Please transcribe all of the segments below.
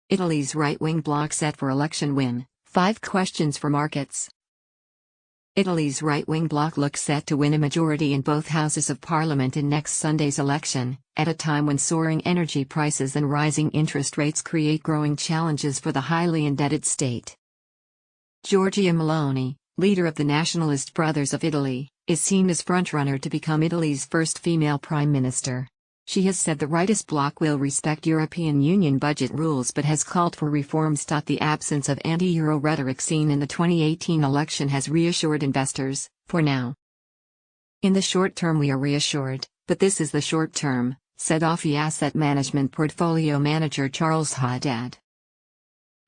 Italy's right-wing bloc set for election win, 5 questions for markets. Italy's right-wing bloc looks set to win a majority in both houses of parliament in next Sunday's election, at a time when soaring energy prices and rising interest rates create growing challenges for the highly indebted state. Giorgia Meloni, leader of the Nationalist Brothers of Italy, is seen as frontrunner to become Italy's first female prime minister. She has said the rightist bloc will respect European Union budget rules but has called for reforms. The absence of anti-Euro rhetoric seen in the 2018 election has reassured investors, for now. In the short term we are reassured, but this is the short term, said Offi Asset Management portfolio manager Charles Haddad.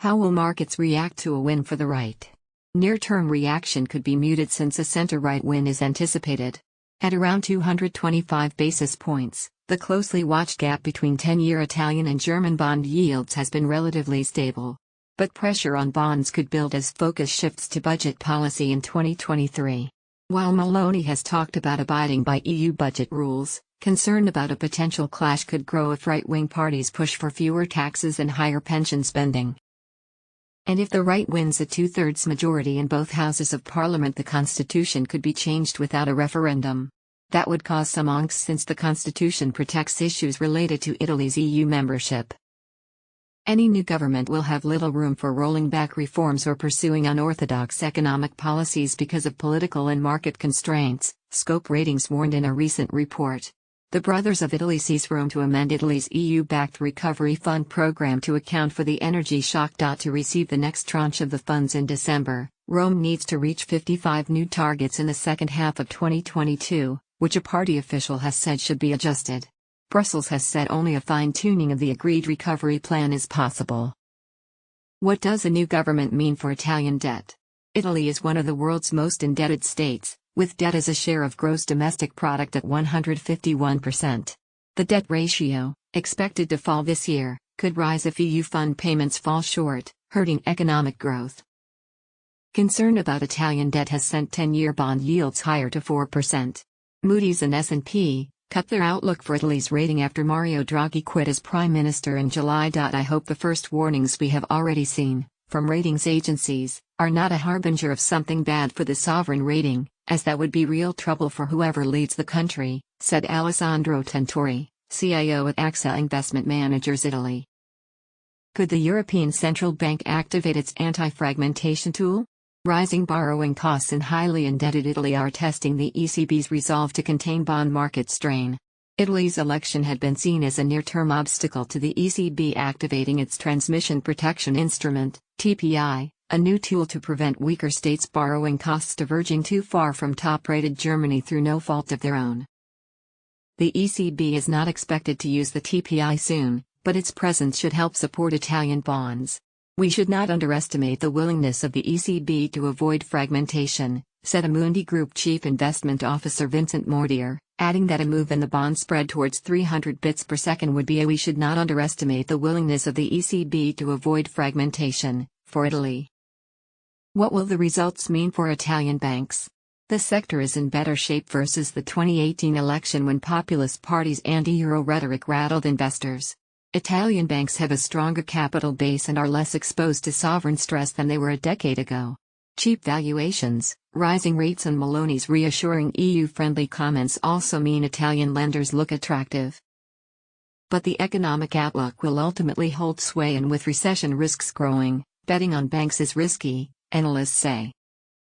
How will markets react to a win for the right? Near-term reaction could be muted since a center-right win is anticipated. At around 225 basis points, the closely watched gap between 10-year Italian and German bond yields has been relatively stable. But pressure on bonds could build as focus shifts to budget policy in 2023. While Meloni has talked about abiding by EU budget rules, concern about a potential clash could grow if right-wing parties push for fewer taxes and higher pension spending. And if the right wins a two-thirds majority in both houses of parliament, the constitution could be changed without a referendum. That would cause some angst since the constitution protects issues related to Italy's EU membership. Any new government will have little room for rolling back reforms or pursuing unorthodox economic policies because of political and market constraints, Scope Ratings warned in a recent report. The Brothers of Italy sees room to amend Italy's EU-backed recovery fund program to account for the energy shock. To receive the next tranche of the funds in December, Rome needs to reach 55 new targets in the second half of 2022, which a party official has said should be adjusted. Brussels has said only a fine-tuning of the agreed recovery plan is possible. What does a new government mean for Italian debt? Italy is one of the world's most indebted states, with debt as a share of gross domestic product at 151%. The debt ratio, expected to fall this year, could rise if EU fund payments fall short, hurting economic growth. Concern about Italian debt has sent 10-year bond yields higher to 4%. Moody's and S&P cut their outlook for Italy's rating after Mario Draghi quit as prime minister in July. I hope the first warnings we have already seen, from ratings agencies, are not a harbinger of something bad for the sovereign rating, as that would be real trouble for whoever leads the country, said Alessandro Tentori, CIO at AXA Investment Managers Italy. Could the European Central Bank activate its anti-fragmentation tool? Rising borrowing costs in highly indebted Italy are testing the ECB's resolve to contain bond market strain. Italy's election had been seen as a near-term obstacle to the ECB activating its Transmission Protection Instrument, TPI, a new tool to prevent weaker states' borrowing costs diverging too far from top-rated Germany through no fault of their own. The ECB is not expected to use the TPI soon, but its presence should help support Italian bonds. We should not underestimate the willingness of the ECB to avoid fragmentation, said Amundi Group Chief Investment Officer Vincent Mortier, adding that a move in the bond spread towards 300 bits per second would be we should not underestimate the willingness of the ECB to avoid fragmentation, for Italy. What will the results mean for Italian banks? The sector is in better shape versus the 2018 election when populist parties' anti-Euro rhetoric rattled investors. Italian banks have a stronger capital base and are less exposed to sovereign stress than they were a decade ago. Cheap valuations, rising rates and Meloni's reassuring EU-friendly comments also mean Italian lenders look attractive. But the economic outlook will ultimately hold sway, and with recession risks growing, betting on banks is risky, analysts say.